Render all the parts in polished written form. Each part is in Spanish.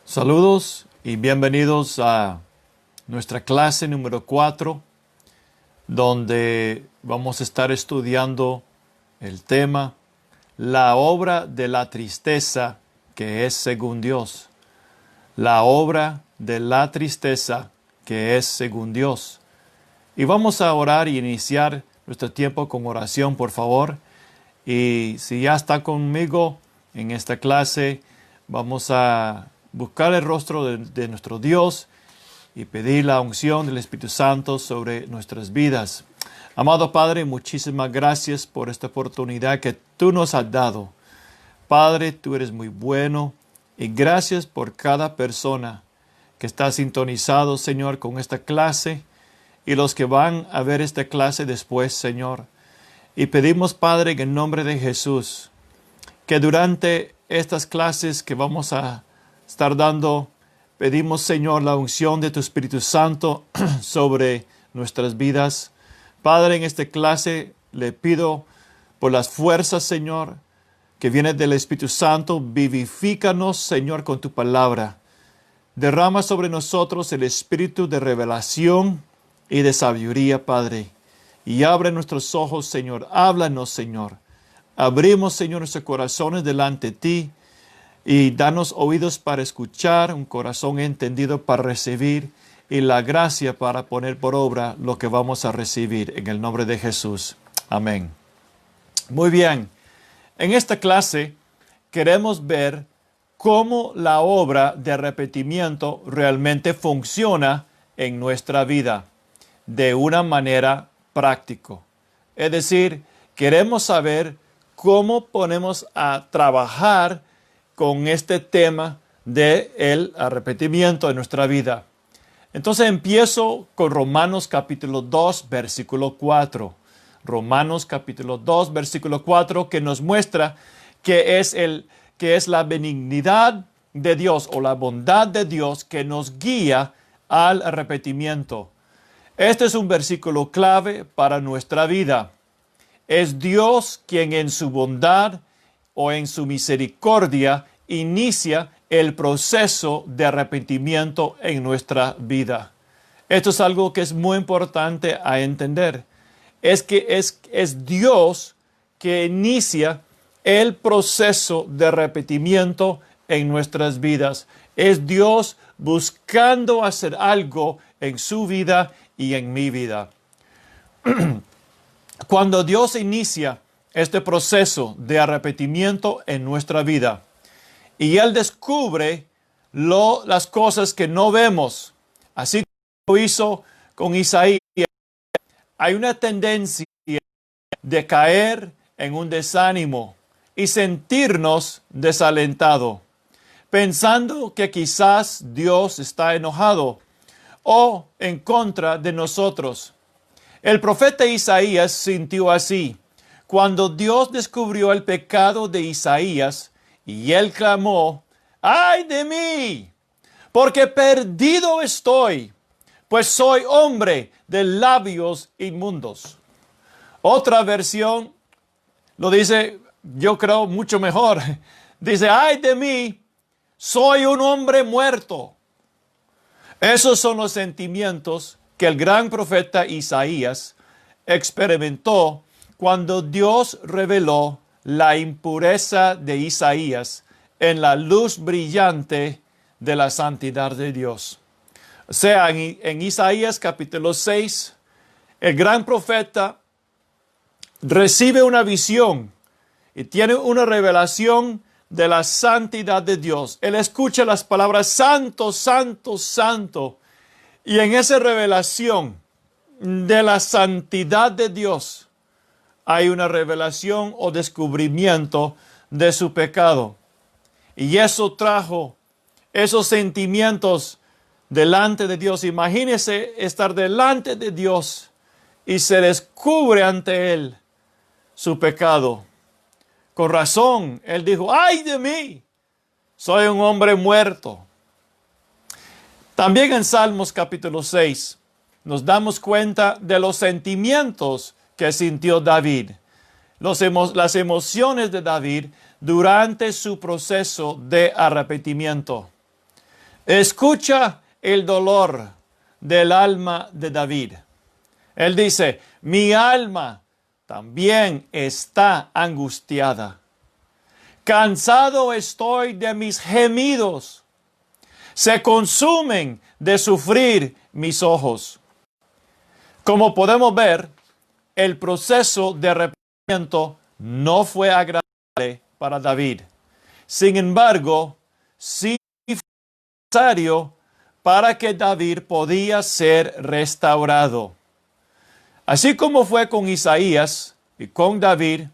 Saludos y bienvenidos a nuestra clase número 4, donde vamos a estar estudiando el tema La obra de la tristeza que es según Dios. La obra de la tristeza que es según Dios. Y vamos a orar y iniciar nuestro tiempo con oración, por favor. Y si ya está conmigo en esta clase, vamos a buscar el rostro de nuestro Dios y pedir la unción del Espíritu Santo sobre nuestras vidas. Amado Padre, muchísimas gracias por esta oportunidad que tú nos has dado. Padre, tú eres muy bueno y gracias por cada persona que está sintonizado, Señor, con esta clase y los que van a ver esta clase después, Señor. Y pedimos, Padre, en el nombre de Jesús, que durante estas clases que vamos a estar dando, pedimos, Señor, la unción de tu Espíritu Santo sobre nuestras vidas. Padre, en esta clase le pido por las fuerzas, Señor, que vienen del Espíritu Santo. Vivifícanos, Señor, con tu palabra. Derrama sobre nosotros el espíritu de revelación y de sabiduría, Padre. Y abre nuestros ojos, Señor. Háblanos, Señor. Abrimos, Señor, nuestros corazones delante de ti. Y danos oídos para escuchar, un corazón entendido para recibir y la gracia para poner por obra lo que vamos a recibir en el nombre de Jesús. Amén. Muy bien. En esta clase queremos ver cómo la obra de arrepentimiento realmente funciona en nuestra vida de una manera práctica. Es decir, queremos saber cómo ponemos a trabajar con este tema del arrepentimiento en nuestra vida. Entonces empiezo con Romanos capítulo 2, versículo 4. Romanos capítulo 2, versículo 4, que nos muestra que es la benignidad de Dios o la bondad de Dios que nos guía al arrepentimiento. Este es un versículo clave para nuestra vida. Es Dios quien en su bondad o en su misericordia inicia el proceso de arrepentimiento en nuestra vida. Esto es algo que es muy importante a entender. Es que es Dios que inicia el proceso de arrepentimiento en nuestras vidas. Es Dios buscando hacer algo en su vida y en mi vida. Cuando Dios inicia este proceso de arrepentimiento en nuestra vida y Él descubre las cosas que no vemos, así como lo hizo con Isaías, hay una tendencia de caer en un desánimo y sentirnos desalentados, pensando que quizás Dios está enojado o en contra de nosotros. El profeta Isaías sintió así cuando Dios descubrió el pecado de Isaías y él clamó: ¡ay de mí! Porque perdido estoy, pues soy hombre de labios inmundos. Otra versión lo dice, yo creo, mucho mejor. Dice: ¡ay de mí! Soy un hombre muerto. Esos son los sentimientos que el gran profeta Isaías experimentó cuando Dios reveló la impureza de Isaías en la luz brillante de la santidad de Dios. O sea, en Isaías capítulo 6, el gran profeta recibe una visión y tiene una revelación de la santidad de Dios. Él escucha las palabras santo, santo, santo. Y en esa revelación de la santidad de Dios hay una revelación o descubrimiento de su pecado. Y eso trajo esos sentimientos delante de Dios. Imagínese estar delante de Dios y se descubre ante Él su pecado. Con razón, Él dijo: ¡ay de mí! Soy un hombre muerto. También en Salmos capítulo 6 nos damos cuenta de los sentimientos que sintió David, las emociones de David durante su proceso de arrepentimiento. Escucha el dolor del alma de David. Él dice, mi alma también está angustiada. Cansado estoy de mis gemidos. Se consumen de sufrir mis ojos. Como podemos ver, el proceso de arrepentimiento no fue agradable para David. Sin embargo, sí fue necesario para que David podía ser restaurado. Así como fue con Isaías y con David,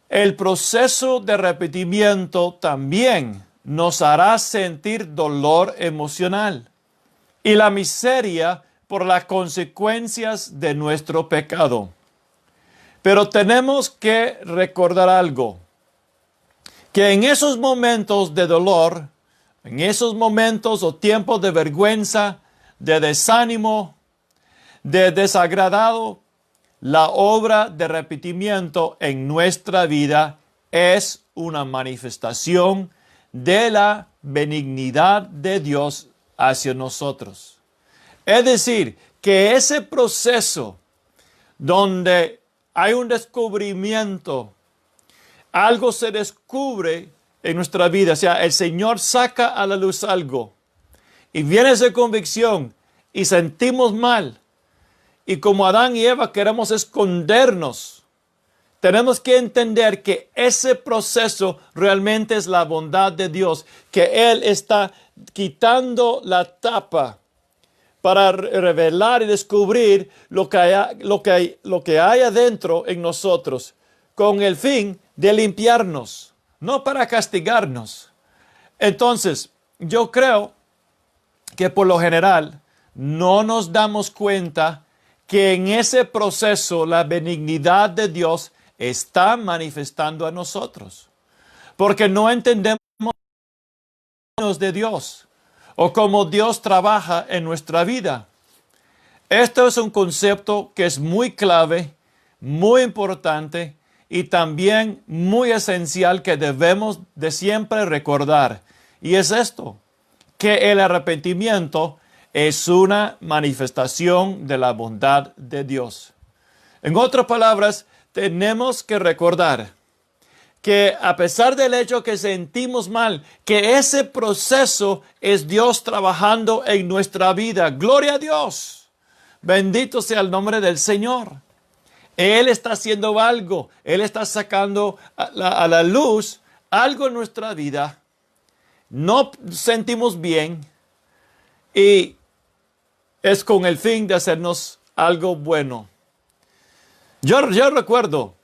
el proceso de arrepentimiento también nos hará sentir dolor emocional y la miseria por las consecuencias de nuestro pecado. Pero tenemos que recordar algo, que en esos momentos de dolor, en esos momentos o tiempos de vergüenza, de desánimo, de desagradado, la obra de arrepentimiento en nuestra vida es una manifestación de la benignidad de Dios hacia nosotros. Es decir, que ese proceso donde hay un descubrimiento, algo se descubre en nuestra vida, o sea, el Señor saca a la luz algo y viene esa convicción y sentimos mal. Y como Adán y Eva queremos escondernos, tenemos que entender que ese proceso realmente es la bondad de Dios, que Él está quitando la tapa para revelar y descubrir lo que hay adentro en nosotros, con el fin de limpiarnos, no para castigarnos. Entonces, yo creo que por lo general no nos damos cuenta que en ese proceso la benignidad de Dios está manifestando a nosotros. Porque no entendemos de Dios o cómo Dios trabaja en nuestra vida. Esto es un concepto que es muy clave, muy importante y también muy esencial que debemos de siempre recordar. Y es esto, que el arrepentimiento es una manifestación de la bondad de Dios. En otras palabras, tenemos que recordar que a pesar del hecho que sentimos mal, que ese proceso es Dios trabajando en nuestra vida. ¡Gloria a Dios! Bendito sea el nombre del Señor. Él está haciendo algo. Él está sacando a la luz algo en nuestra vida. No sentimos bien y es con el fin de hacernos algo bueno. Yo recuerdo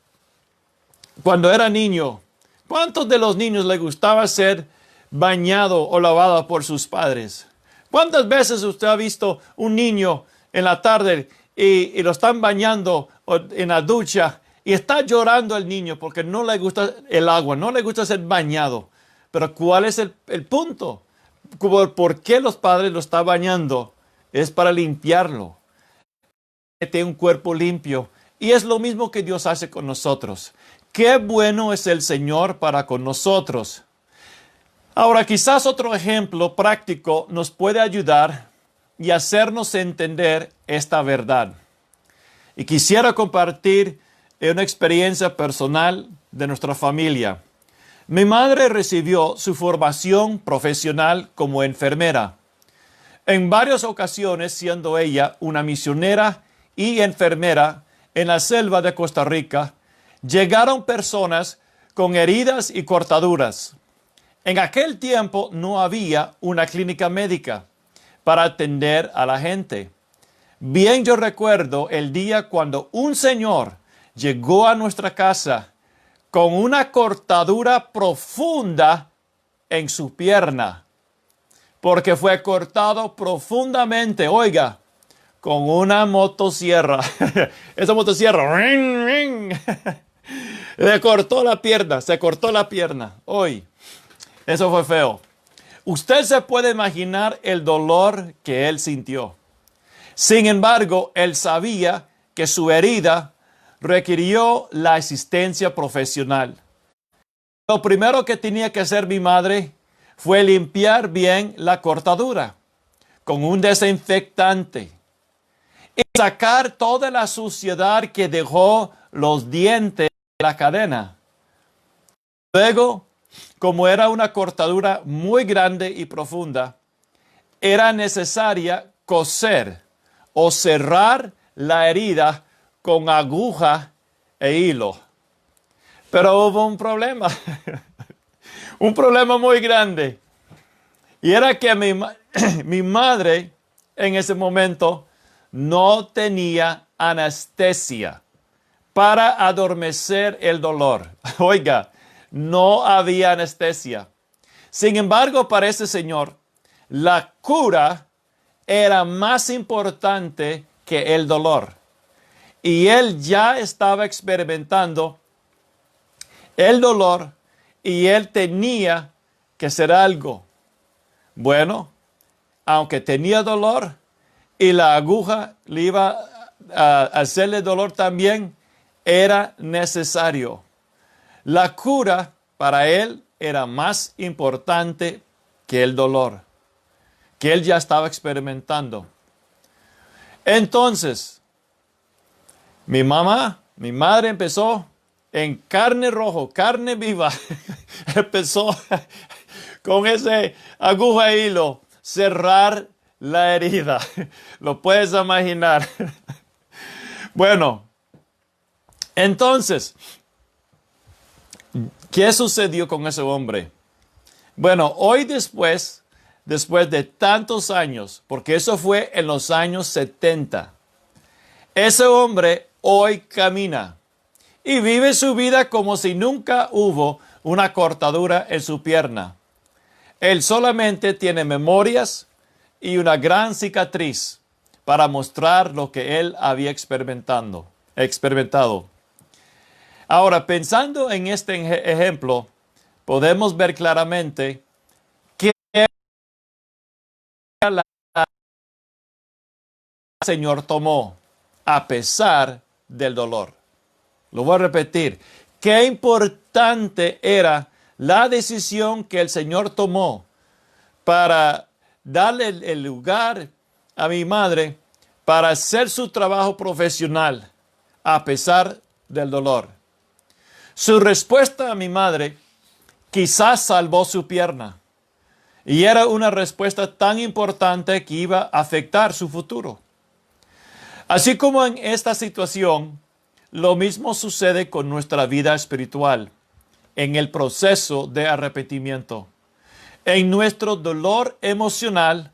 cuando era niño, ¿cuántos de los niños les gustaba ser bañado o lavado por sus padres? ¿Cuántas veces usted ha visto un niño en la tarde y lo están bañando en la ducha y está llorando el niño porque no le gusta el agua, no le gusta ser bañado? Pero ¿cuál es el punto? ¿Por qué los padres lo están bañando? Es para limpiarlo. Tiene un cuerpo limpio. Y es lo mismo que Dios hace con nosotros. Qué bueno es el Señor para con nosotros. Ahora, quizás otro ejemplo práctico nos puede ayudar y hacernos entender esta verdad. Y quisiera compartir una experiencia personal de nuestra familia. Mi madre recibió su formación profesional como enfermera. En varias ocasiones, siendo ella una misionera y enfermera en la selva de Costa Rica, llegaron personas con heridas y cortaduras. En aquel tiempo no había una clínica médica para atender a la gente. Bien yo recuerdo el día cuando un señor llegó a nuestra casa con una cortadura profunda en su pierna, porque fue cortado profundamente, oiga, con una motosierra. Esa motosierra, ring, ring, le cortó la pierna, se cortó la pierna. Hoy, eso fue feo. Usted se puede imaginar el dolor que él sintió. Sin embargo, él sabía que su herida requirió la asistencia profesional. Lo primero que tenía que hacer mi madre fue limpiar bien la cortadura con un desinfectante y sacar toda la suciedad que dejó los dientes de la cadena. Luego, como era una cortadura muy grande y profunda, era necesaria coser o cerrar la herida con aguja e hilo. Pero hubo un problema, un problema muy grande. Y era que mi madre en ese momento no tenía anestesia para adormecer el dolor. Oiga, no había anestesia. Sin embargo, para ese señor, la cura era más importante que el dolor. Y él ya estaba experimentando el dolor y él tenía que hacer algo. Bueno, aunque tenía dolor y la aguja le iba a hacerle dolor también, era necesario. La cura para él era más importante que el dolor que él ya estaba experimentando. Entonces, mi madre empezó en carne roja, carne viva, empezó con ese aguja e hilo, cerrar la herida. Lo puedes imaginar. Bueno, entonces, ¿qué sucedió con ese hombre? Bueno, hoy después de tantos años, porque eso fue en los años 70, ese hombre hoy camina y vive su vida como si nunca hubo una cortadura en su pierna. Él solamente tiene memorias y una gran cicatriz para mostrar lo que él había experimentado. Ahora, pensando en este ejemplo, podemos ver claramente que el Señor tomó a pesar del dolor. Lo voy a repetir. Qué importante era la decisión que el Señor tomó para darle el lugar a mi madre para hacer su trabajo profesional a pesar del dolor. Su respuesta a mi madre quizás salvó su pierna y era una respuesta tan importante que iba a afectar su futuro. Así como en esta situación, lo mismo sucede con nuestra vida espiritual en el proceso de arrepentimiento. En nuestro dolor emocional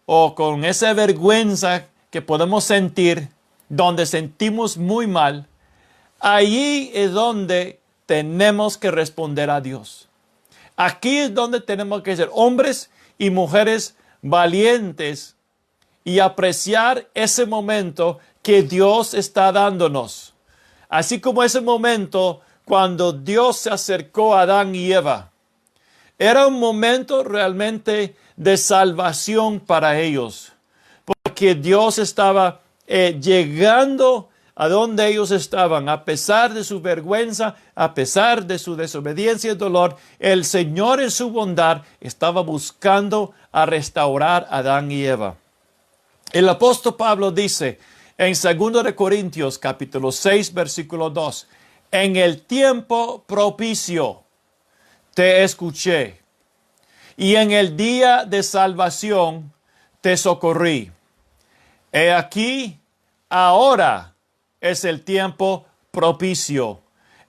o con esa vergüenza que podemos sentir, donde sentimos muy mal, allí es donde tenemos que responder a Dios. Aquí es donde tenemos que ser hombres y mujeres valientes y apreciar ese momento que Dios está dándonos. Así como ese momento cuando Dios se acercó a Adán y Eva. Era un momento realmente de salvación para ellos, porque Dios estaba llegando a donde ellos estaban. A pesar de su vergüenza, a pesar de su desobediencia y dolor, el Señor en su bondad estaba buscando a restaurar a Adán y Eva. El apóstol Pablo dice en 2 Corintios capítulo 6 versículo 2, en el tiempo propicio te escuché y en el día de salvación te socorrí. He aquí, ahora es el tiempo propicio.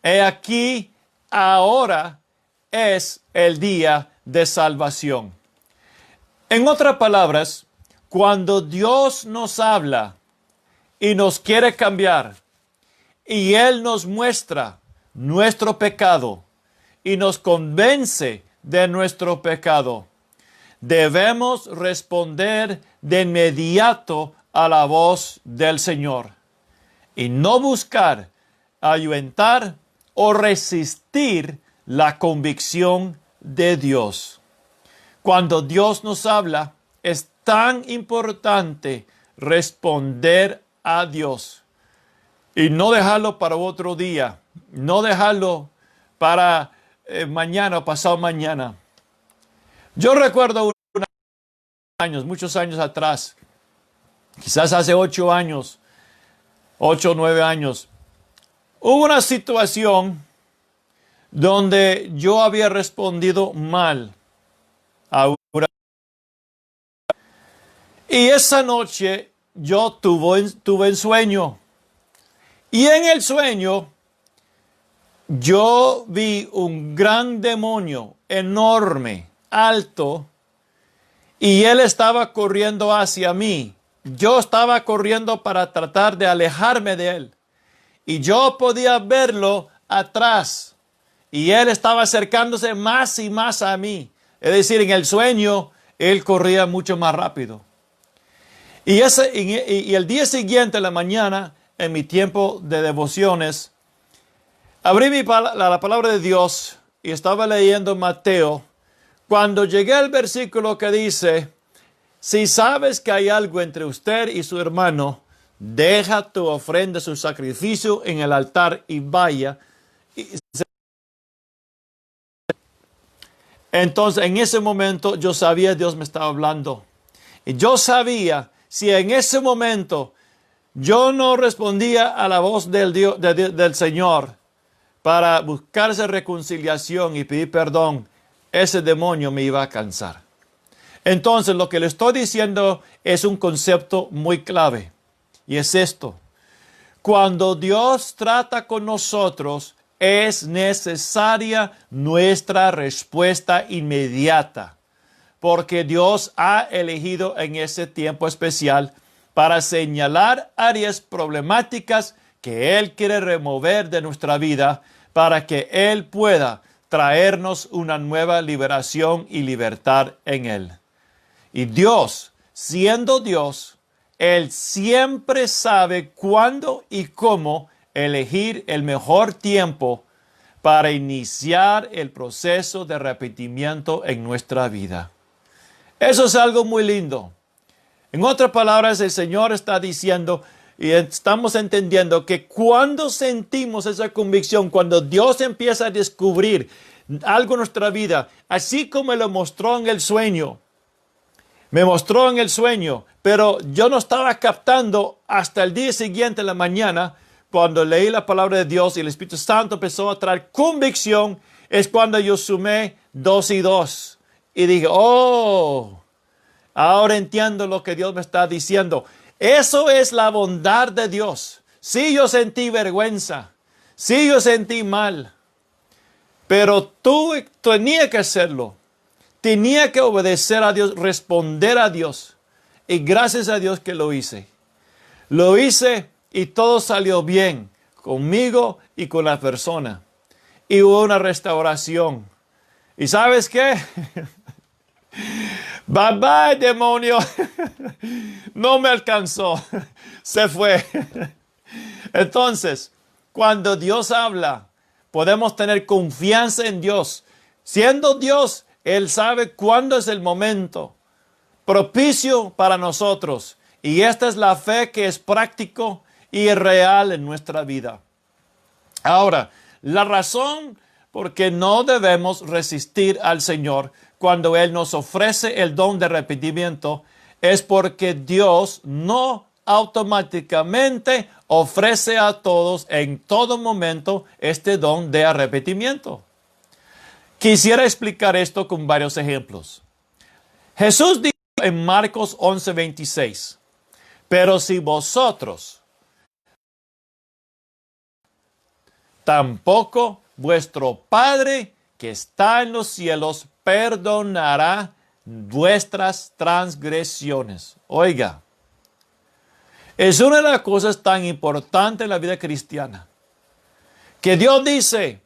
He aquí, ahora es el día de salvación. En otras palabras, cuando Dios nos habla y nos quiere cambiar, y Él nos muestra nuestro pecado y nos convence de nuestro pecado, debemos responder de inmediato a la voz del Señor y no buscar ayuntar o resistir la convicción de Dios. Cuando Dios nos habla, es tan importante responder a Dios y no dejarlo para otro día, no dejarlo para mañana o pasado mañana. Yo recuerdo muchos años atrás, quizás hace 8 años, 8 o 9 años, hubo una situación donde yo había respondido mal a una. Y esa noche yo tuve sueño. Y en el sueño yo vi un gran demonio enorme, alto, y él estaba corriendo hacia mí. Yo estaba corriendo para tratar de alejarme de él. Y yo podía verlo atrás. Y él estaba acercándose más y más a mí. Es decir, en el sueño, él corría mucho más rápido. Y el día siguiente, en la mañana, en mi tiempo de devociones, abrí la palabra de Dios y estaba leyendo Mateo. Cuando llegué al versículo que dice, si sabes que hay algo entre usted y su hermano, deja tu ofrenda, su sacrificio en el altar y vaya. Entonces, en ese momento, yo sabía que Dios me estaba hablando. Y yo sabía, si en ese momento yo no respondía a la voz del Señor para buscar esa reconciliación y pedir perdón, ese demonio me iba a alcanzar. Entonces, lo que le estoy diciendo es un concepto muy clave. Y es esto. Cuando Dios trata con nosotros, es necesaria nuestra respuesta inmediata. Porque Dios ha elegido en ese tiempo especial para señalar áreas problemáticas que Él quiere remover de nuestra vida para que Él pueda traernos una nueva liberación y libertad en Él. Y Dios, siendo Dios, Él siempre sabe cuándo y cómo elegir el mejor tiempo para iniciar el proceso de arrepentimiento en nuestra vida. Eso es algo muy lindo. En otras palabras, el Señor está diciendo y estamos entendiendo que cuando sentimos esa convicción, cuando Dios empieza a descubrir algo en nuestra vida, así como lo mostró en el sueño, me mostró en el sueño, pero yo no estaba captando hasta el día siguiente en la mañana, cuando leí la palabra de Dios y el Espíritu Santo empezó a traer convicción, es cuando yo sumé 2 y 2. Y dije, oh, ahora entiendo lo que Dios me está diciendo. Eso es la bondad de Dios. Sí, yo sentí vergüenza. Sí, yo sentí mal. Pero tú tenías que hacerlo. Tenía que obedecer a Dios, responder a Dios. Y gracias a Dios que lo hice. Lo hice y todo salió bien conmigo y con la persona. Y hubo una restauración. ¿Y sabes qué? Bye bye, demonio. No me alcanzó. Se fue. Entonces, cuando Dios habla, podemos tener confianza en Dios. Siendo Dios, Él sabe cuándo es el momento propicio para nosotros. Y esta es la fe que es práctico y real en nuestra vida. Ahora, la razón por qué no debemos resistir al Señor cuando Él nos ofrece el don de arrepentimiento es porque Dios no automáticamente ofrece a todos en todo momento este don de arrepentimiento. Quisiera explicar esto con varios ejemplos. Jesús dijo en Marcos 11:26, pero si vosotros tampoco vuestro Padre que está en los cielos perdonará vuestras transgresiones. Oiga, es una de las cosas tan importantes en la vida cristiana, que Dios dice,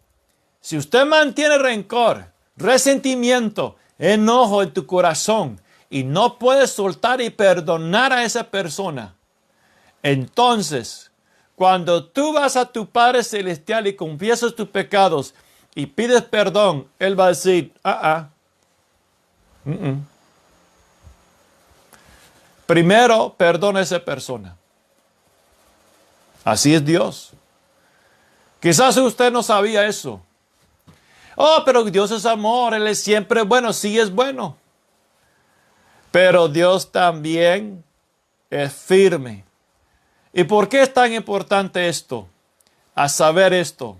si usted mantiene rencor, resentimiento, enojo en tu corazón y no puedes soltar y perdonar a esa persona, entonces, cuando tú vas a tu Padre Celestial y confiesas tus pecados y pides perdón, Él va a decir, primero perdona a esa persona. Así es Dios. Quizás usted no sabía eso. Oh, pero Dios es amor, Él es siempre bueno. Sí es bueno. Pero Dios también es firme. ¿Y por qué es tan importante esto? A saber esto.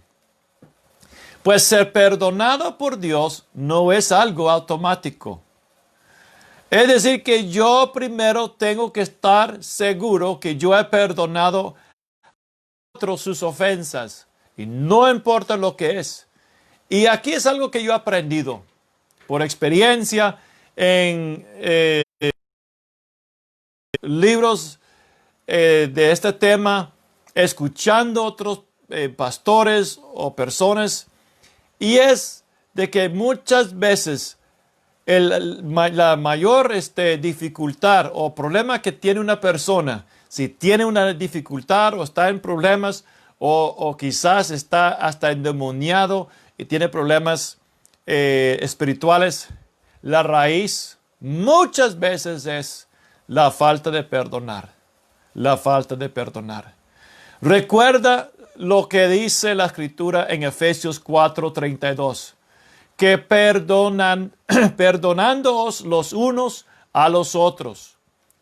Pues ser perdonado por Dios no es algo automático. Es decir, que yo primero tengo que estar seguro que yo he perdonado a otros sus ofensas. Y no importa lo que es. Y aquí es algo que yo he aprendido por experiencia en libros de este tema, escuchando otros pastores o personas. Y es de que muchas veces la mayor dificultad o problema que tiene una persona, si tiene una dificultad o está en problemas o quizás está hasta endemoniado y tiene problemas espirituales, la raíz muchas veces es la falta de perdonar. La falta de perdonar. Recuerda lo que dice la Escritura en Efesios 4:32. Que perdonándoos los unos a los otros,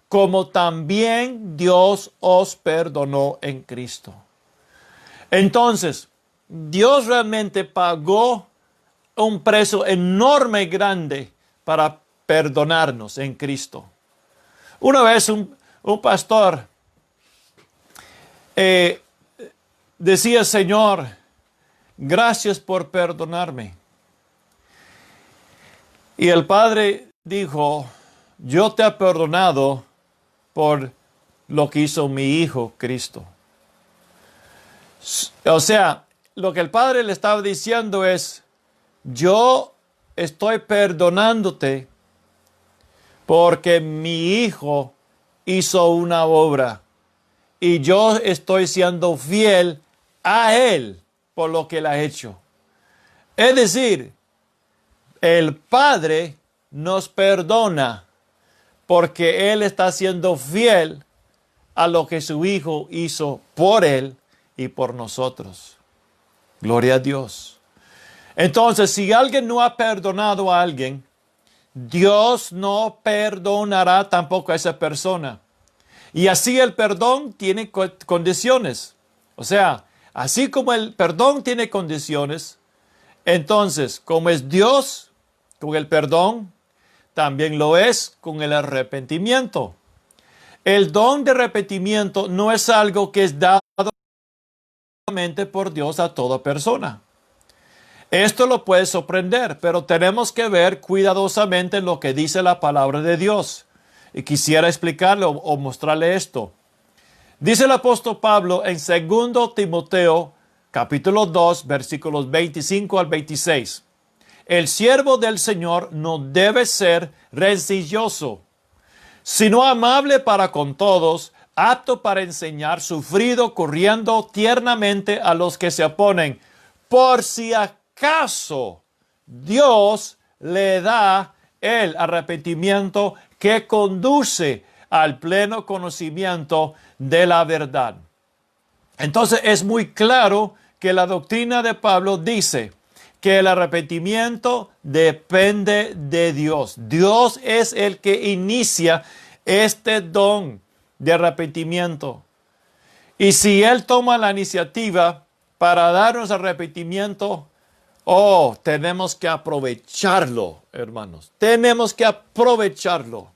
como también Dios os perdonó en Cristo. Entonces, Dios realmente pagó un precio enorme y grande para perdonarnos en Cristo. Una vez un pastor decía: Señor, gracias por perdonarme. Y el Padre dijo: yo te he perdonado por lo que hizo mi Hijo Cristo. O sea, lo que el Padre le estaba diciendo es: yo estoy perdonándote porque mi Hijo hizo una obra y yo estoy siendo fiel a Él por lo que Él ha hecho. Es decir, el Padre nos perdona porque Él está siendo fiel a lo que su Hijo hizo por Él y por nosotros. Gloria a Dios. Entonces, si alguien no ha perdonado a alguien, Dios no perdonará tampoco a esa persona. Y así el perdón tiene condiciones. O sea, así como el perdón tiene condiciones, entonces, como es Dios con el perdón, también lo es con el arrepentimiento. El don de arrepentimiento no es algo que es dado por Dios a toda persona. Esto lo puede sorprender, pero tenemos que ver cuidadosamente lo que dice la palabra de Dios. Y quisiera explicarle o mostrarle esto. Dice el apóstol Pablo en 2 Timoteo, capítulo 2, versículos 25 al 26. El siervo del Señor no debe ser rencilloso, sino amable para con todos, apto para enseñar, sufrido, corriendo tiernamente a los que se oponen, por si acaso Dios le da el arrepentimiento que conduce al pleno conocimiento de la verdad. Entonces es muy claro que la doctrina de Pablo dice que el arrepentimiento depende de Dios. Dios es el que inicia este don de arrepentimiento. Y si Él toma la iniciativa para darnos arrepentimiento, tenemos que aprovecharlo, hermanos. Tenemos que aprovecharlo.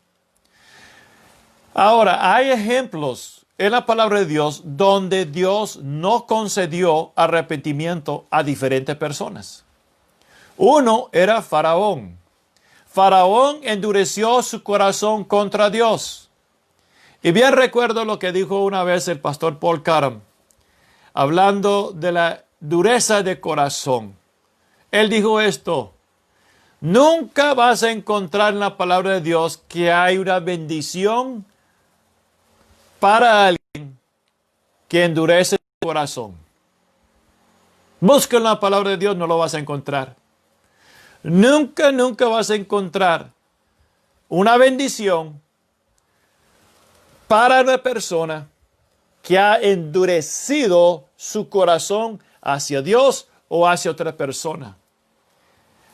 Ahora, hay ejemplos en la palabra de Dios donde Dios no concedió arrepentimiento a diferentes personas. Uno era Faraón. Faraón endureció su corazón contra Dios. Y bien recuerdo lo que dijo una vez el pastor Paul Caram, hablando de la dureza de corazón. Él dijo esto: nunca vas a encontrar en la palabra de Dios que hay una bendición para alguien que endurece su corazón. Busca en la palabra de Dios, no lo vas a encontrar. Nunca vas a encontrar una bendición para una persona que ha endurecido su corazón hacia Dios o hacia otra persona.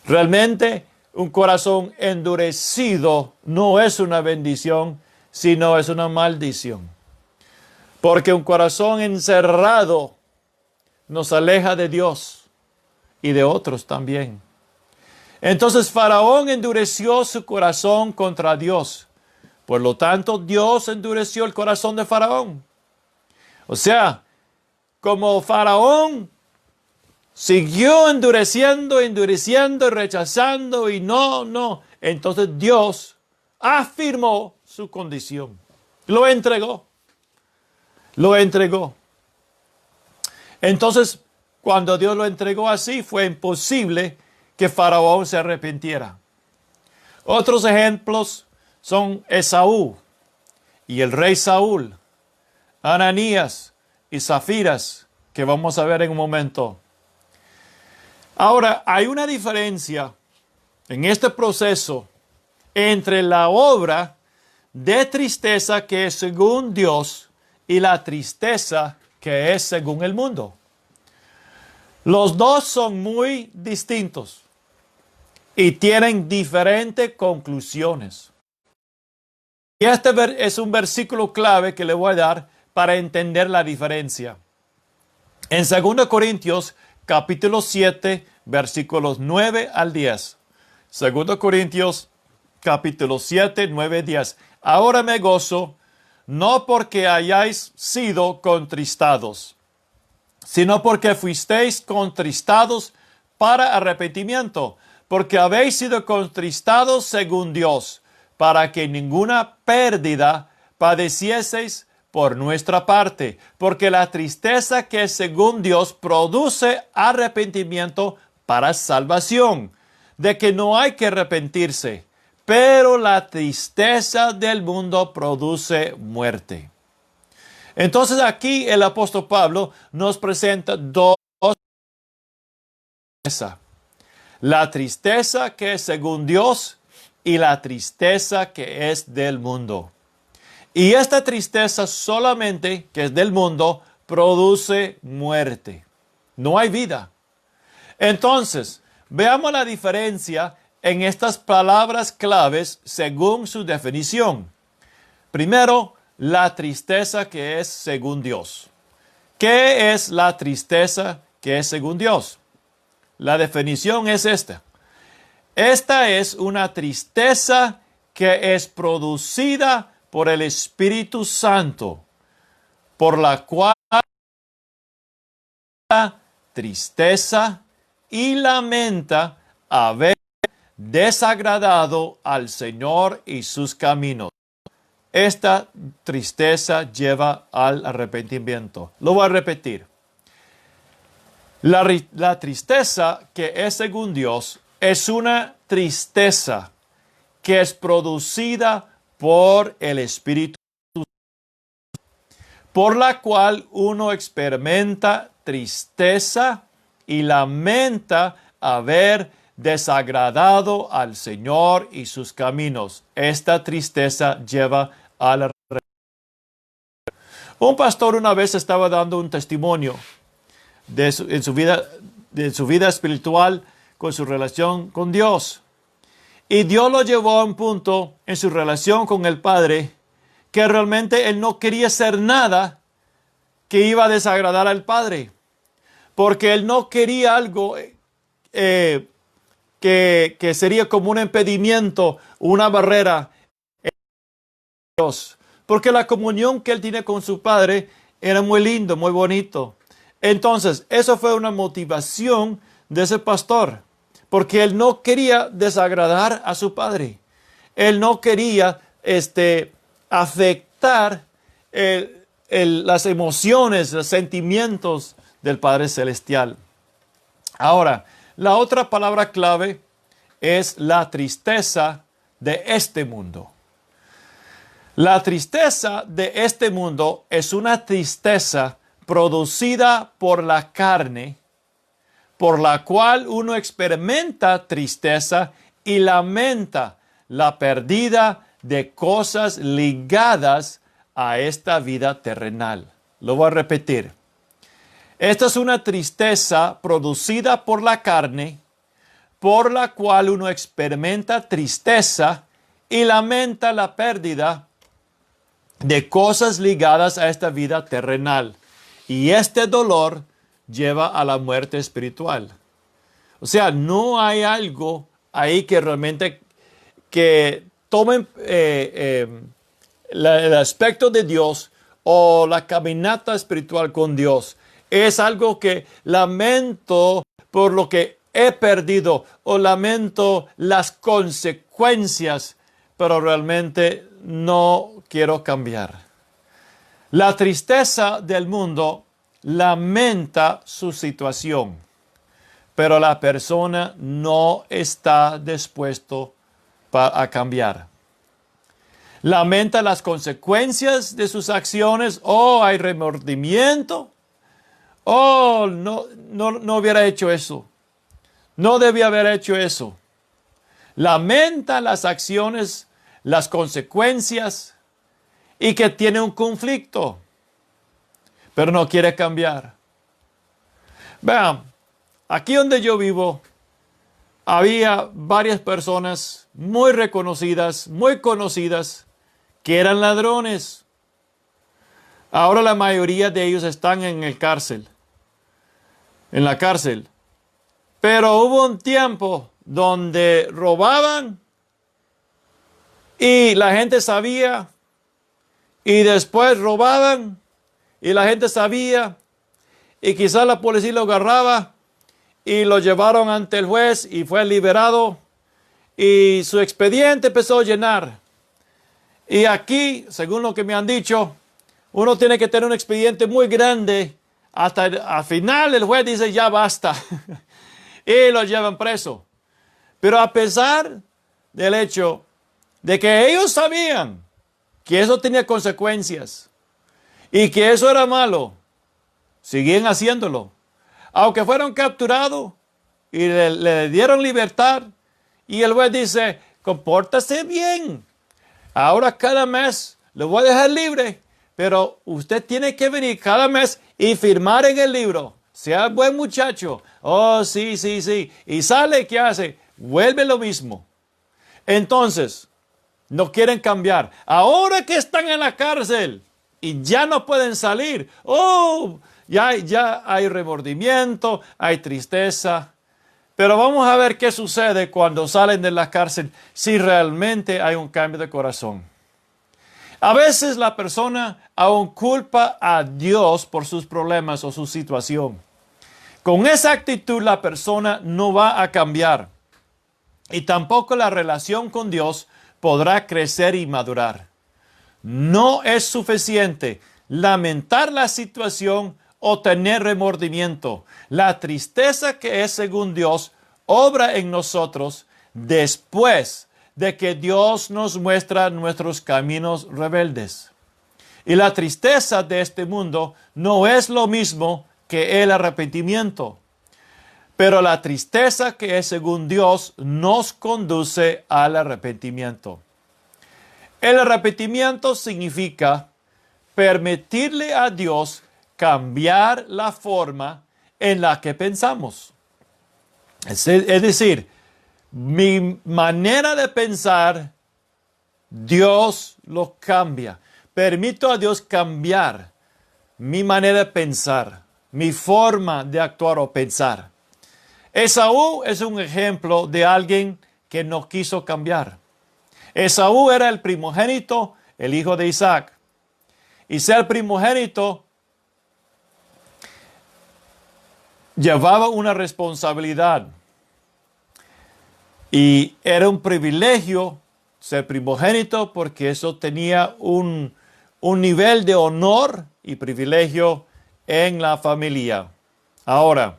Realmente un corazón endurecido no es una bendición, sino es una maldición. Porque un corazón encerrado nos aleja de Dios y de otros también. Entonces Faraón endureció su corazón contra Dios. Por lo tanto, Dios endureció el corazón de Faraón. O sea, como Faraón siguió endureciendo, rechazando y no. Entonces Dios afirmó su condición. Lo entregó. Entonces, cuando Dios lo entregó así, fue imposible que Faraón se arrepintiera. Otros ejemplos son Esaú y el rey Saúl, Ananías y Zafiras, que vamos a ver en un momento. Ahora, hay una diferencia en este proceso entre la obra de tristeza que es según Dios y la tristeza que es según el mundo. Los dos son muy distintos y tienen diferentes conclusiones. Y este es un versículo clave que le voy a dar para entender la diferencia. En 2 Corintios, capítulo 7, versículos 9 al 10. 2 Corintios, capítulo 7, 9, 10. Ahora me gozo, no porque hayáis sido contristados, sino porque fuisteis contristados para arrepentimiento, porque habéis sido contristados según Dios, para que ninguna pérdida padecieseis por nuestra parte, porque la tristeza que es según Dios produce arrepentimiento para salvación, de que no hay que arrepentirse, pero la tristeza del mundo produce muerte. Entonces aquí el apóstol Pablo nos presenta dos tristezas. La tristeza que es según Dios y la tristeza que es del mundo. Y esta tristeza solamente que es del mundo produce muerte. No hay vida. Entonces, veamos la diferencia en estas palabras claves según su definición. Primero, la tristeza que es según Dios. ¿Qué es la tristeza que es según Dios? La definición es esta. Esta es una tristeza que es producida por el Espíritu Santo, por la cual tristeza y lamenta haber desagradado al Señor y sus caminos. Esta tristeza lleva al arrepentimiento. Lo voy a repetir. La tristeza que es según Dios es una tristeza que es producida por el Espíritu, por la cual uno experimenta tristeza y lamenta haber desagradado al Señor y sus caminos. Esta tristeza lleva al arrepentimiento. Un pastor una vez estaba dando un testimonio en su vida espiritual con su relación con Dios. Y Dios lo llevó a un punto en su relación con el Padre que realmente él no quería hacer nada que iba a desagradar al Padre. Porque él no quería algo que sería como un impedimento, una barrera en Dios. Porque la comunión que él tiene con su Padre era muy lindo, muy bonito. Entonces, eso fue una motivación de ese pastor. Porque él no quería desagradar a su Padre. Él no quería afectar las emociones, los sentimientos del Padre Celestial. Ahora, la otra palabra clave es la tristeza de este mundo. La tristeza de este mundo es una tristeza producida por la carne, por la cual uno experimenta tristeza y lamenta la pérdida de cosas ligadas a esta vida terrenal. Lo voy a repetir. Esta es una tristeza producida por la carne, por la cual uno experimenta tristeza y lamenta la pérdida de cosas ligadas a esta vida terrenal. Y este dolor lleva a la muerte espiritual. O sea, no hay algo ahí que realmente que tomen el aspecto de Dios o la caminata espiritual con Dios. Es algo que lamento por lo que he perdido o lamento las consecuencias, pero realmente no quiero cambiar. La tristeza del mundo lamenta su situación, pero la persona no está dispuesto a cambiar. Lamenta las consecuencias de sus acciones. Oh, hay remordimiento. Oh, no hubiera hecho eso. No debía haber hecho eso. Lamenta las acciones, las consecuencias y que tiene un conflicto, pero no quiere cambiar. Vean, aquí donde yo vivo, había varias personas muy reconocidas, muy conocidas, que eran ladrones. Ahora la mayoría de ellos están en la cárcel. Pero hubo un tiempo donde robaban y la gente sabía, y después robaban y la gente sabía, y quizás la policía lo agarraba y lo llevaron ante el juez y fue liberado y su expediente empezó a llenar. Y aquí, según lo que me han dicho, uno tiene que tener un expediente muy grande hasta al final el juez dice ya basta y lo llevan preso. Pero a pesar del hecho de que ellos sabían que eso tenía consecuencias y que eso era malo, siguen haciéndolo. Aunque fueron capturados y le dieron libertad y el juez dice, compórtase bien. Ahora cada mes lo voy a dejar libre, pero usted tiene que venir cada mes y firmar en el libro. Sea buen muchacho. Oh, sí. Y sale, ¿qué hace? Vuelve lo mismo. Entonces, no quieren cambiar. Ahora que están en la cárcel y ya no pueden salir. Oh, ya hay remordimiento, hay tristeza. Pero vamos a ver qué sucede cuando salen de la cárcel, si realmente hay un cambio de corazón. A veces la persona aún culpa a Dios por sus problemas o su situación. Con esa actitud la persona no va a cambiar y tampoco la relación con Dios podrá crecer y madurar. No es suficiente lamentar la situación o tener remordimiento. La tristeza que es según Dios obra en nosotros después de que Dios nos muestra nuestros caminos rebeldes. Y la tristeza de este mundo no es lo mismo que el arrepentimiento. Pero la tristeza que es según Dios nos conduce al arrepentimiento. El arrepentimiento significa permitirle a Dios cambiar la forma en la que pensamos. Es decir, mi manera de pensar, Dios lo cambia. Permito a Dios cambiar mi manera de pensar, mi forma de actuar o pensar. Esaú es un ejemplo de alguien que no quiso cambiar. Esaú era el primogénito, el hijo de Isaac. Y ser primogénito llevaba una responsabilidad. Y era un privilegio ser primogénito porque eso tenía un nivel de honor y privilegio en la familia. Ahora,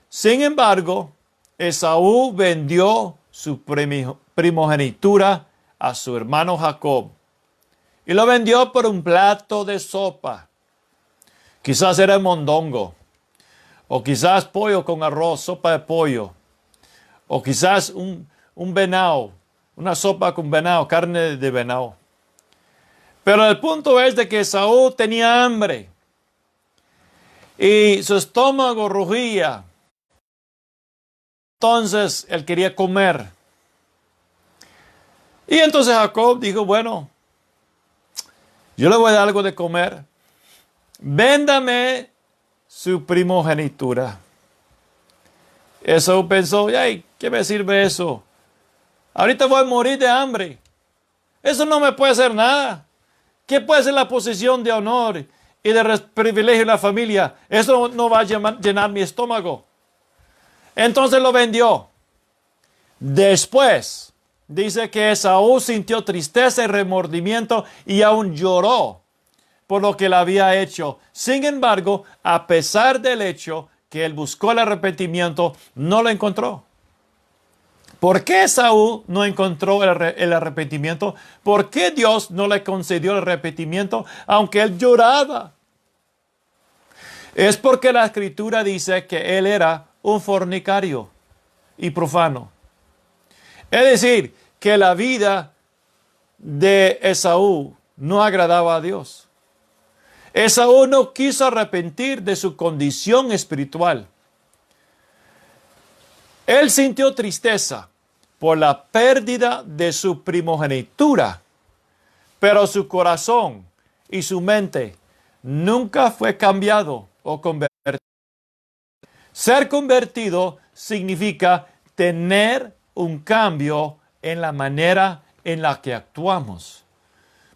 sin embargo, Esaú vendió su primogenitura a su hermano Jacob y lo vendió por un plato de sopa. Quizás era mondongo, o quizás pollo con arroz, sopa de pollo, o quizás un venado, una sopa con venado, carne de venado. Pero el punto es de que Esaú tenía hambre y su estómago rugía. Entonces él quería comer. Y entonces Jacob dijo, bueno, yo le voy a dar algo de comer. Véndame su primogenitura. Esaú pensó, ay, ¿qué me sirve eso? Ahorita voy a morir de hambre. Eso no me puede hacer nada. ¿Qué puede ser la posición de honor y de privilegio en la familia? Eso no va a llenar mi estómago. Entonces lo vendió. Después, dice que Esaú sintió tristeza y remordimiento y aún lloró por lo que él había hecho. Sin embargo, a pesar del hecho que él buscó el arrepentimiento, no lo encontró. ¿Por qué Esaú no encontró el arrepentimiento? ¿Por qué Dios no le concedió el arrepentimiento aunque él lloraba? Es porque la Escritura dice que él era un fornicario y profano. Es decir, que la vida de Esaú no agradaba a Dios. Esaú no quiso arrepentir de su condición espiritual. Él sintió tristeza por la pérdida de su primogenitura, pero su corazón y su mente nunca fue cambiado o convertido. Ser convertido significa tener un cambio en la manera en la que actuamos.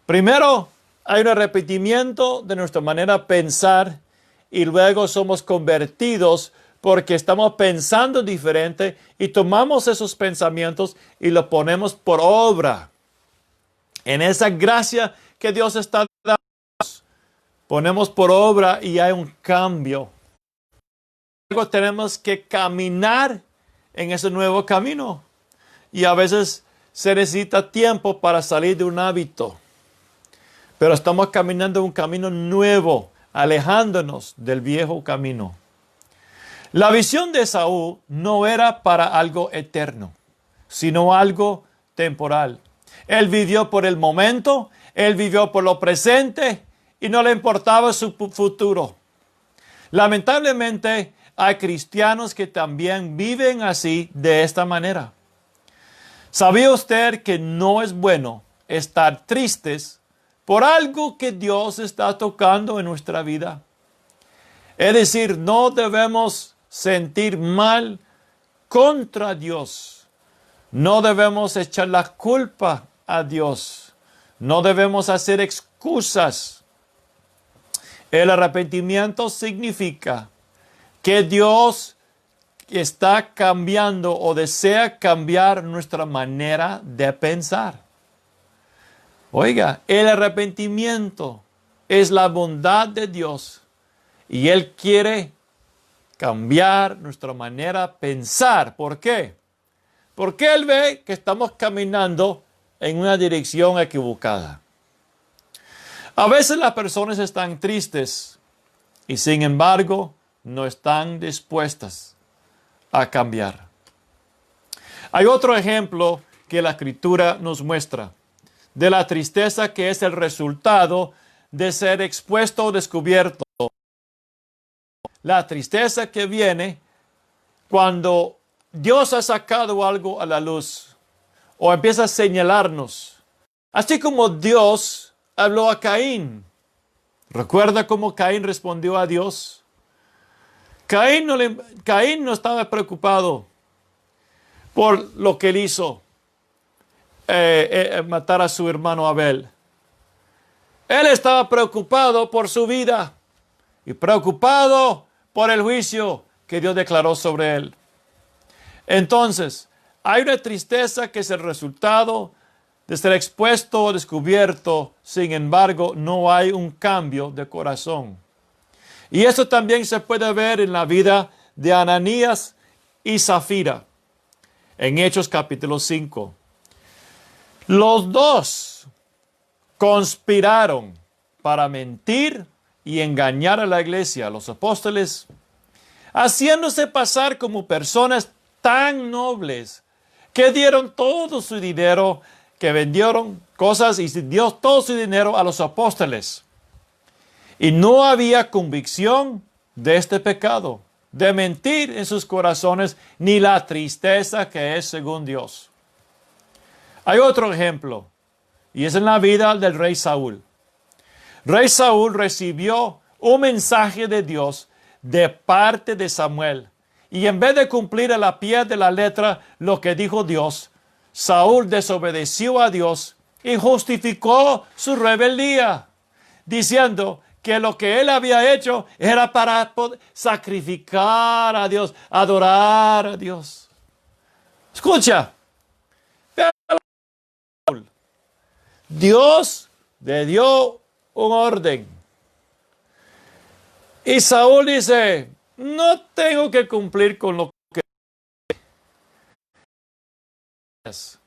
Primero, hay un arrepentimiento de nuestra manera de pensar y luego somos convertidos porque estamos pensando diferente y tomamos esos pensamientos y los ponemos por obra. En esa gracia que Dios está dando, ponemos por obra y hay un cambio. Luego tenemos que caminar en ese nuevo camino. Y a veces se necesita tiempo para salir de un hábito. Pero estamos caminando un camino nuevo, alejándonos del viejo camino. La visión de Esaú no era para algo eterno, sino algo temporal. Él vivió por el momento, él vivió por lo presente y no le importaba su futuro. Lamentablemente, hay cristianos que también viven así, de esta manera. ¿Sabía usted que no es bueno estar tristes por algo que Dios está tocando en nuestra vida? Es decir, no debemos sentir mal contra Dios. No debemos echar la culpa a Dios. No debemos hacer excusas. El arrepentimiento significa que Dios está cambiando o desea cambiar nuestra manera de pensar. Oiga, el arrepentimiento es la bondad de Dios y Él quiere cambiar nuestra manera de pensar. ¿Por qué? Porque Él ve que estamos caminando en una dirección equivocada. A veces las personas están tristes y sin embargo no están dispuestas a cambiar. Hay otro ejemplo que la Escritura nos muestra de la tristeza que es el resultado de ser expuesto o descubierto. La tristeza que viene cuando Dios ha sacado algo a la luz o empieza a señalarnos. Así como Dios habló a Caín. ¿Recuerda cómo Caín respondió a Dios? Caín no estaba preocupado por lo que él hizo, matar a su hermano Abel. Él estaba preocupado por su vida y preocupado por el juicio que Dios declaró sobre él. Entonces, hay una tristeza que es el resultado de ser expuesto o descubierto. Sin embargo, no hay un cambio de corazón. Y eso también se puede ver en la vida de Ananías y Zafira, en Hechos capítulo 5. Los dos conspiraron para mentir y engañar a la iglesia, a los apóstoles, haciéndose pasar como personas tan nobles que dieron todo su dinero, que vendieron cosas y dio todo su dinero a los apóstoles. Y no había convicción de este pecado, de mentir en sus corazones, ni la tristeza que es según Dios. Hay otro ejemplo, y es en la vida del rey Saúl. Rey Saúl recibió un mensaje de Dios de parte de Samuel. Y en vez de cumplir a la pie de la letra lo que dijo Dios, Saúl desobedeció a Dios y justificó su rebeldía, diciendo que lo que él había hecho era para sacrificar a Dios, adorar a Dios. Escucha, Dios le dio un orden. Y Saúl dice, no tengo que cumplir con lo que es,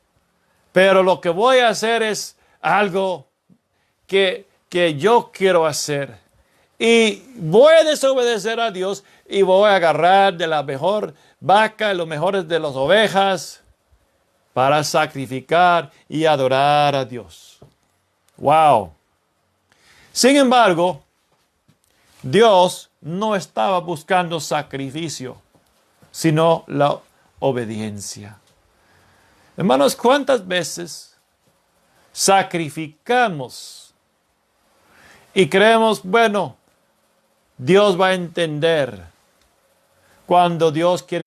pero lo que voy a hacer es algo que yo quiero hacer. Y voy a desobedecer a Dios y voy a agarrar de la mejor vaca, los mejores de las ovejas, para sacrificar y adorar a Dios. ¡Wow! Sin embargo, Dios no estaba buscando sacrificio, sino la obediencia. Hermanos, ¿cuántas veces sacrificamos y creemos, bueno, Dios va a entender cuando Dios quiere?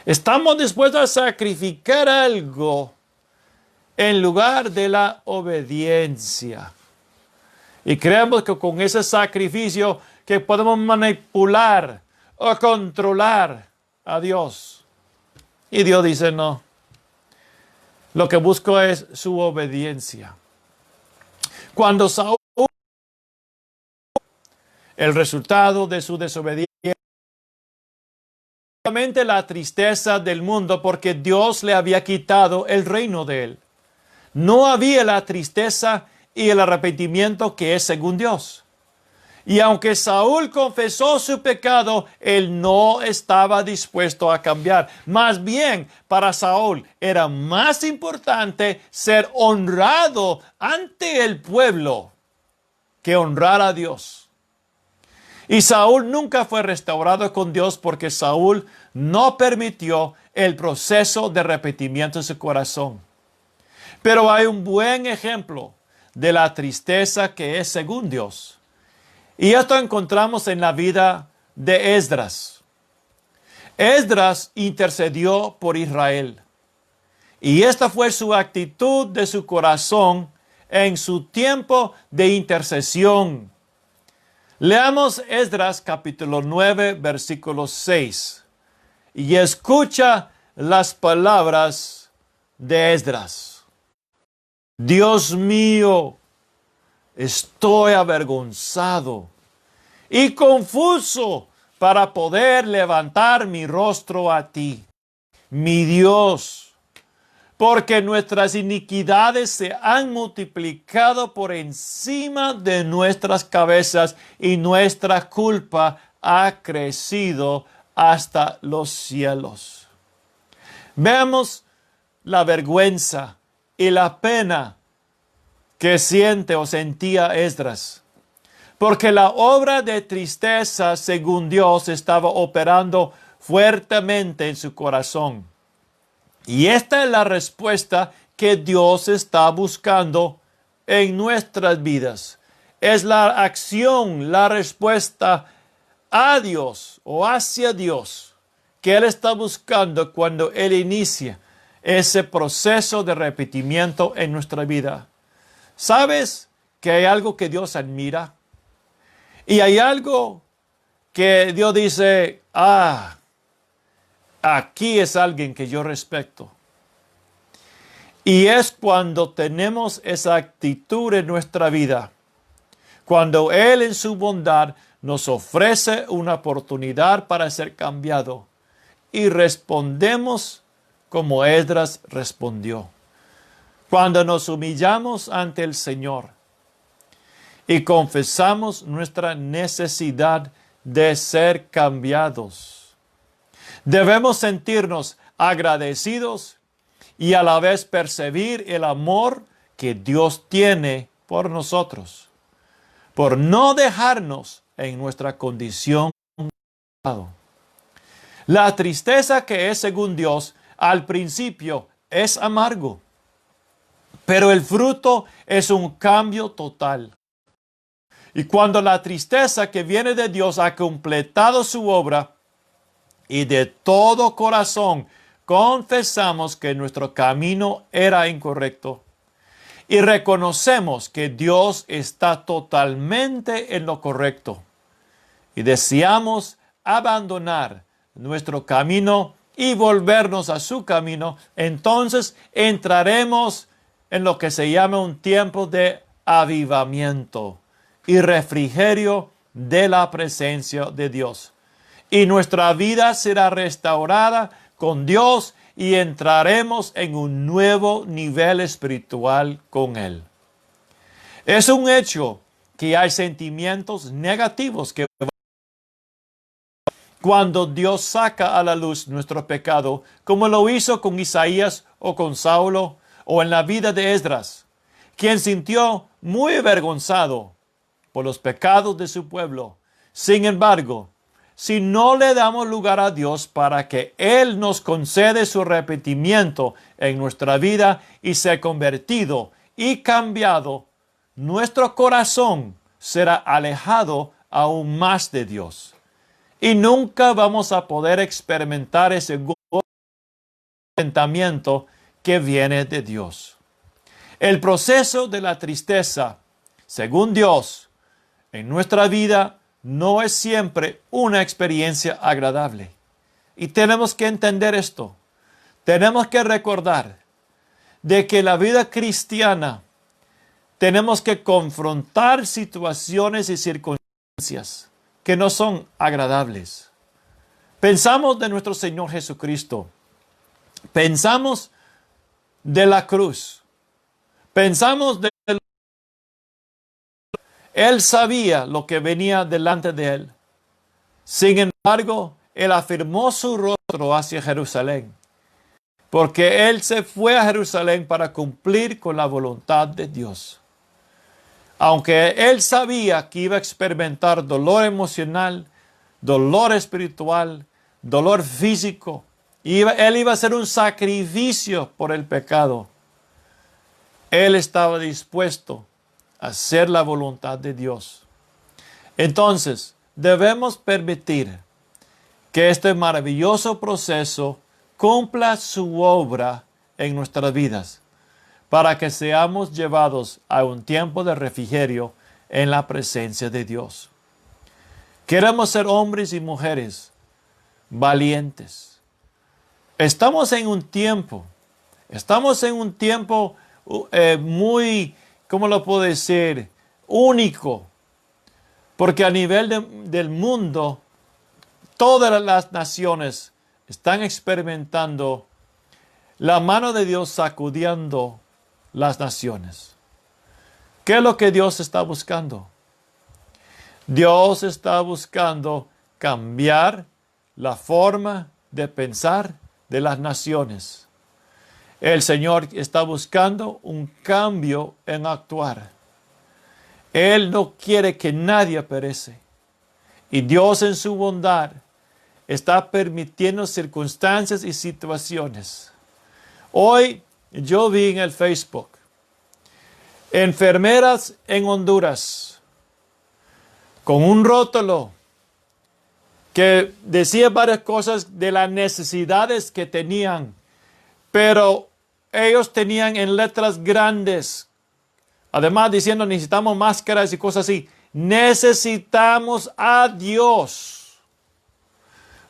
Estamos dispuestos a sacrificar algo en lugar de la obediencia. Y creemos que con ese sacrificio que podemos manipular o controlar a Dios. Y Dios dice no. Lo que busco es su obediencia. Cuando Saúl, el resultado de su desobediencia, la tristeza del mundo porque Dios le había quitado el reino de él. No había la tristeza y el arrepentimiento que es según Dios. Y aunque Saúl confesó su pecado, él no estaba dispuesto a cambiar. Más bien, para Saúl era más importante ser honrado ante el pueblo que honrar a Dios. Y Saúl nunca fue restaurado con Dios porque Saúl no permitió el proceso de arrepentimiento en su corazón. Pero hay un buen ejemplo de la tristeza que es según Dios. Y esto encontramos en la vida de Esdras. Esdras intercedió por Israel. Y esta fue su actitud de su corazón en su tiempo de intercesión. Leamos Esdras capítulo 9, versículo 6. Y escucha las palabras de Esdras. Dios mío, estoy avergonzado y confuso para poder levantar mi rostro a ti, mi Dios, porque nuestras iniquidades se han multiplicado por encima de nuestras cabezas y nuestra culpa ha crecido hasta los cielos. Vemos la vergüenza y la pena que siente o sentía Esdras, porque la obra de tristeza, según Dios, estaba operando fuertemente en su corazón. Y esta es la respuesta que Dios está buscando en nuestras vidas. Es la acción, la respuesta a Dios o hacia Dios que Él está buscando cuando Él inicia ese proceso de arrepentimiento en nuestra vida. ¿Sabes que hay algo que Dios admira? Y hay algo que Dios dice, aquí es alguien que yo respeto. Y es cuando tenemos esa actitud en nuestra vida, cuando Él en su bondad nos ofrece una oportunidad para ser cambiado y respondemos como Esdras respondió. Cuando nos humillamos ante el Señor y confesamos nuestra necesidad de ser cambiados, debemos sentirnos agradecidos y a la vez percibir el amor que Dios tiene por nosotros, por no dejarnos en nuestra condición. La tristeza que es según Dios al principio es amargo, pero el fruto es un cambio total. Y cuando la tristeza que viene de Dios ha completado su obra y de todo corazón confesamos que nuestro camino era incorrecto y reconocemos que Dios está totalmente en lo correcto y deseamos abandonar nuestro camino y volvernos a su camino, entonces entraremos en lo que se llama un tiempo de avivamiento y refrigerio de la presencia de Dios. Y nuestra vida será restaurada con Dios y entraremos en un nuevo nivel espiritual con Él. Es un hecho que hay sentimientos negativos que cuando Dios saca a la luz nuestro pecado, como lo hizo con Isaías o con Saulo o en la vida de Esdras, quien sintió muy avergonzado por los pecados de su pueblo. Sin embargo, si no le damos lugar a Dios para que Él nos concede su arrepentimiento en nuestra vida y sea convertido y cambiado, nuestro corazón será alejado aún más de Dios. Y nunca vamos a poder experimentar ese contentamiento que viene de Dios. El proceso de la tristeza, según Dios, en nuestra vida no es siempre una experiencia agradable. Y tenemos que entender esto. Tenemos que recordar de que la vida cristiana tenemos que confrontar situaciones y circunstancias que no son agradables. Pensamos de nuestro Señor Jesucristo. Pensamos de la cruz. Pensamos de Él sabía lo que venía delante de Él. Sin embargo, Él afirmó su rostro hacia Jerusalén, porque Él se fue a Jerusalén para cumplir con la voluntad de Dios. Aunque Él sabía que iba a experimentar dolor emocional, dolor espiritual, dolor físico, Él iba a hacer un sacrificio por el pecado. Él estaba dispuesto hacer la voluntad de Dios. Entonces, debemos permitir que este maravilloso proceso cumpla su obra en nuestras vidas, para que seamos llevados a un tiempo de refrigerio en la presencia de Dios. Queremos ser hombres y mujeres valientes. Estamos en un tiempo muy, ¿cómo lo puedo decir? Único. Porque a nivel del mundo, todas las naciones están experimentando la mano de Dios sacudiendo las naciones. ¿Qué es lo que Dios está buscando? Dios está buscando cambiar la forma de pensar de las naciones. El Señor está buscando un cambio en actuar. Él no quiere que nadie perece. Y Dios en su bondad está permitiendo circunstancias y situaciones. Hoy yo vi en el Facebook enfermeras en Honduras con un rótulo que decía varias cosas de las necesidades que tenían, pero ellos tenían en letras grandes, además diciendo necesitamos máscaras y cosas así. Necesitamos a Dios.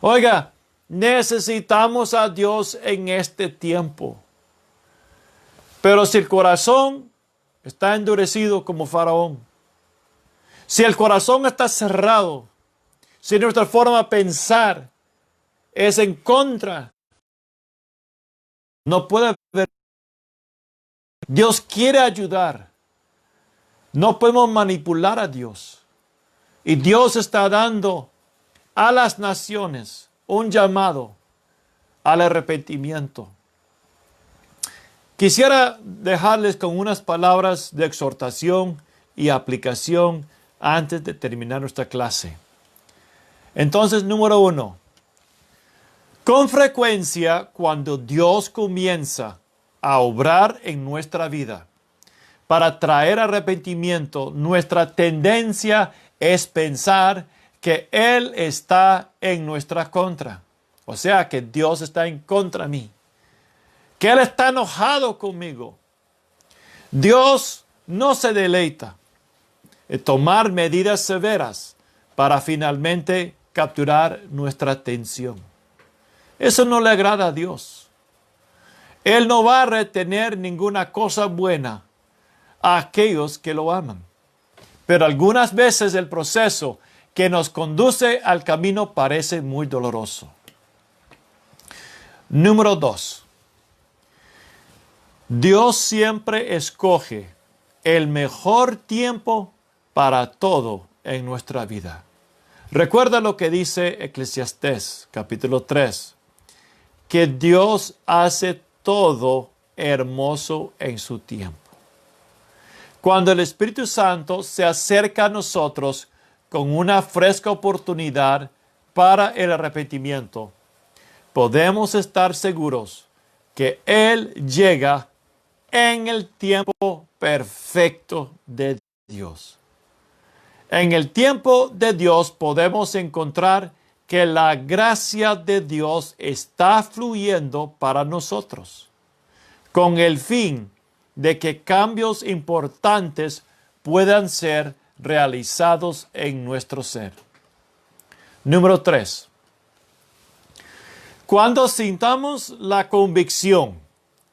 Oiga, necesitamos a Dios en este tiempo. Pero si el corazón está endurecido como Faraón, si el corazón está cerrado, si nuestra forma de pensar es en contra, no puede haber. Dios quiere ayudar. No podemos manipular a Dios. Y Dios está dando a las naciones un llamado al arrepentimiento. Quisiera dejarles con unas palabras de exhortación y aplicación antes de terminar nuestra clase. Entonces, número 1. Con frecuencia, cuando Dios comienza a obrar en nuestra vida para traer arrepentimiento, nuestra tendencia es pensar que Él está en nuestra contra. O sea, que Dios está en contra de mí. Que Él está enojado conmigo. Dios no se deleita en tomar medidas severas para finalmente capturar nuestra atención. Eso no le agrada a Dios. Él no va a retener ninguna cosa buena a aquellos que lo aman. Pero algunas veces el proceso que nos conduce al camino parece muy doloroso. Número 2. Dios siempre escoge el mejor tiempo para todo en nuestra vida. Recuerda lo que dice Eclesiastés, capítulo 3, que Dios hace todo hermoso en su tiempo. Cuando el Espíritu Santo se acerca a nosotros con una fresca oportunidad para el arrepentimiento, podemos estar seguros que Él llega en el tiempo perfecto de Dios. En el tiempo de Dios podemos encontrar que la gracia de Dios está fluyendo para nosotros, con el fin de que cambios importantes puedan ser realizados en nuestro ser. Número 3. Cuando sintamos la convicción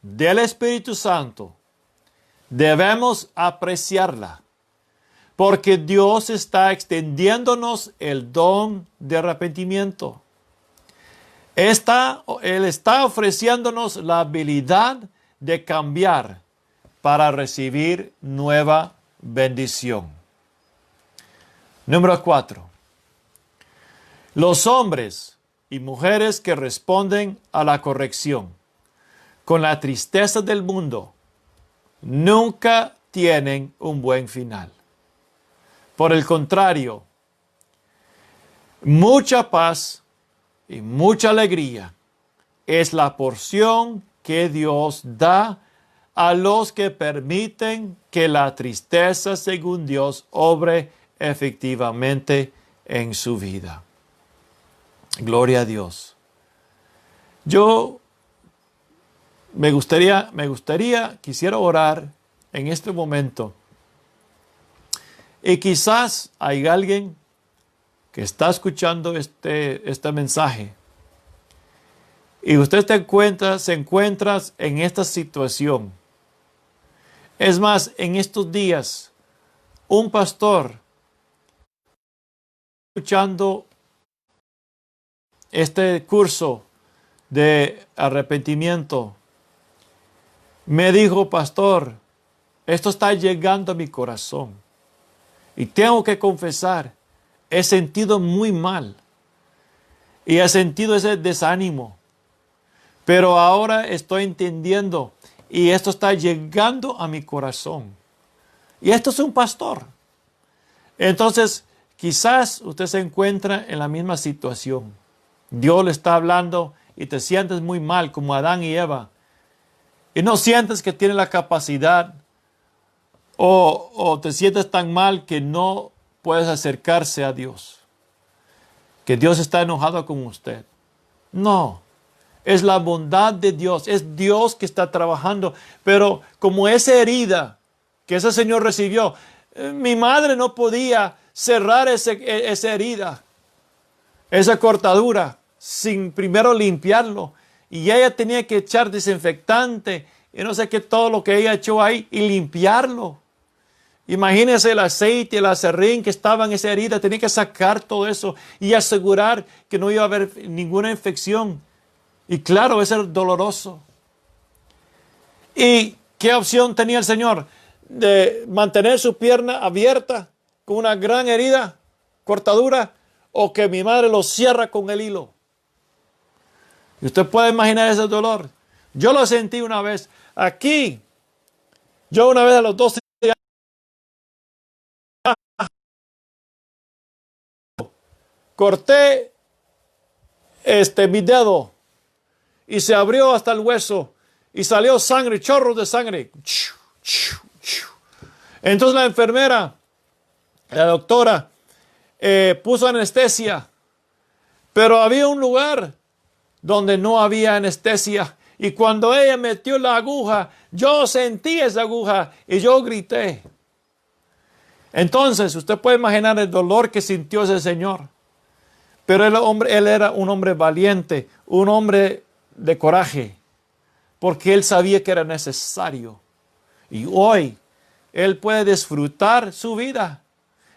del Espíritu Santo, debemos apreciarla, porque Dios está extendiéndonos el don de arrepentimiento. Él está ofreciéndonos la habilidad de cambiar para recibir nueva bendición. Número 4. Los hombres y mujeres que responden a la corrección con la tristeza del mundo nunca tienen un buen final. Por el contrario, mucha paz y mucha alegría es la porción que Dios da a los que permiten que la tristeza, según Dios, obre efectivamente en su vida. Gloria a Dios. Yo quisiera orar en este momento. Y quizás hay alguien que está escuchando este mensaje y usted se encuentra en esta situación. Es más, en estos días, un pastor escuchando este curso de arrepentimiento me dijo: pastor, esto está llegando a mi corazón. Y tengo que confesar, he sentido muy mal. Y he sentido ese desánimo. Pero ahora estoy entendiendo. Y esto está llegando a mi corazón. Y esto es un pastor. Entonces, quizás usted se encuentra en la misma situación. Dios le está hablando y te sientes muy mal como Adán y Eva. Y no sientes que tiene la capacidad o te sientes tan mal que no puedes acercarse a Dios, que Dios está enojado con usted. No, es la bondad de Dios, es Dios que está trabajando. Pero como esa herida que ese señor recibió, mi madre no podía cerrar esa herida, esa cortadura, sin primero limpiarlo. Y ella tenía que echar desinfectante y no sé qué, todo lo que ella echó ahí, y limpiarlo. Imagínense el aceite, el acerrín que estaba en esa herida. Tenía que sacar todo eso y asegurar que no iba a haber ninguna infección. Y claro, eso es doloroso. ¿Y qué opción tenía el Señor? De mantener su pierna abierta con una gran herida, cortadura, o que mi madre lo cierra con el hilo. Y usted puede imaginar ese dolor. Yo lo sentí una vez. Aquí, yo una vez a los 12 corté mi dedo y se abrió hasta el hueso y salió sangre, chorros de sangre. Entonces la enfermera, la doctora, puso anestesia, pero había un lugar donde no había anestesia. Y cuando ella metió la aguja, yo sentí esa aguja y yo grité. Entonces, usted puede imaginar el dolor que sintió ese señor. Pero él era un hombre valiente, un hombre de coraje, porque él sabía que era necesario. Y hoy, él puede disfrutar su vida.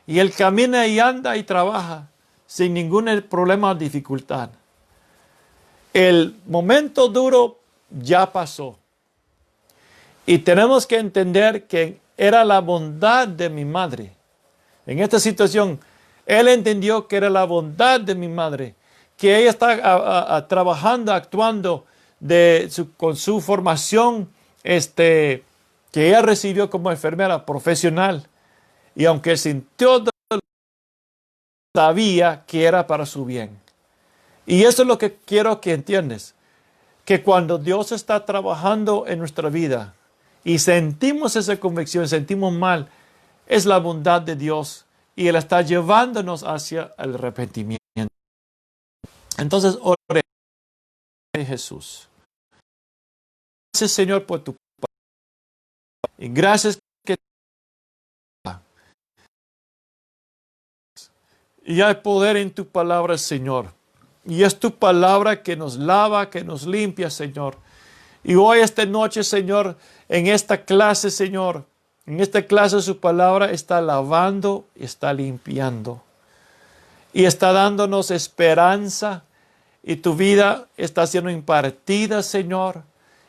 Y él camina y anda y trabaja sin ningún problema o dificultad. El momento duro ya pasó. Y tenemos que entender que era la bondad de mi madre. En esta situación, él entendió que era la bondad de mi madre, que ella está trabajando, actuando con su formación que ella recibió como enfermera profesional. Y aunque sintió dolor, sabía que era para su bien. Y eso es lo que quiero que entiendas. Que cuando Dios está trabajando en nuestra vida y sentimos esa convicción, sentimos mal, es la bondad de Dios y Él está llevándonos hacia el arrepentimiento. Entonces, ore a Jesús. Gracias, Señor, por tu palabra. Y gracias que y hay poder en tu palabra, Señor. Y es tu palabra que nos lava, que nos limpia, Señor. Y hoy, esta noche, Señor, en esta clase, Señor, en esta clase su palabra está lavando, está limpiando. Y está dándonos esperanza. Y tu vida está siendo impartida, Señor.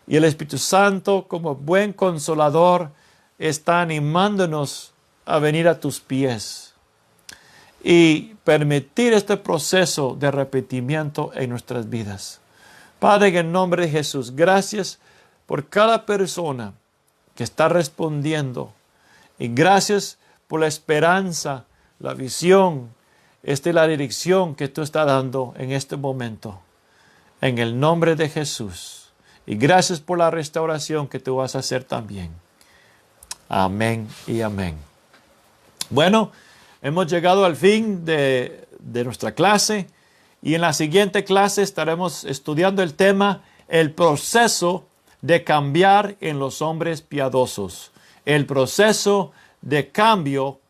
Y el Espíritu Santo, como buen consolador, está animándonos a venir a tus pies. Y permitir este proceso de arrepentimiento en nuestras vidas. Padre, en el nombre de Jesús, gracias por cada persona que está respondiendo. Y gracias por la esperanza, la visión, la dirección que tú estás dando en este momento. En el nombre de Jesús. Y gracias por la restauración que tú vas a hacer también. Amén y amén. Bueno, hemos llegado al fin de nuestra clase. Y en la siguiente clase estaremos estudiando el tema, el proceso de cambiar en los hombres piadosos. El proceso de cambio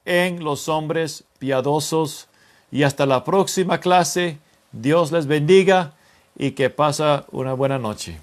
en los hombres piadosos. Y hasta la próxima clase. Dios les bendiga y que pase una buena noche.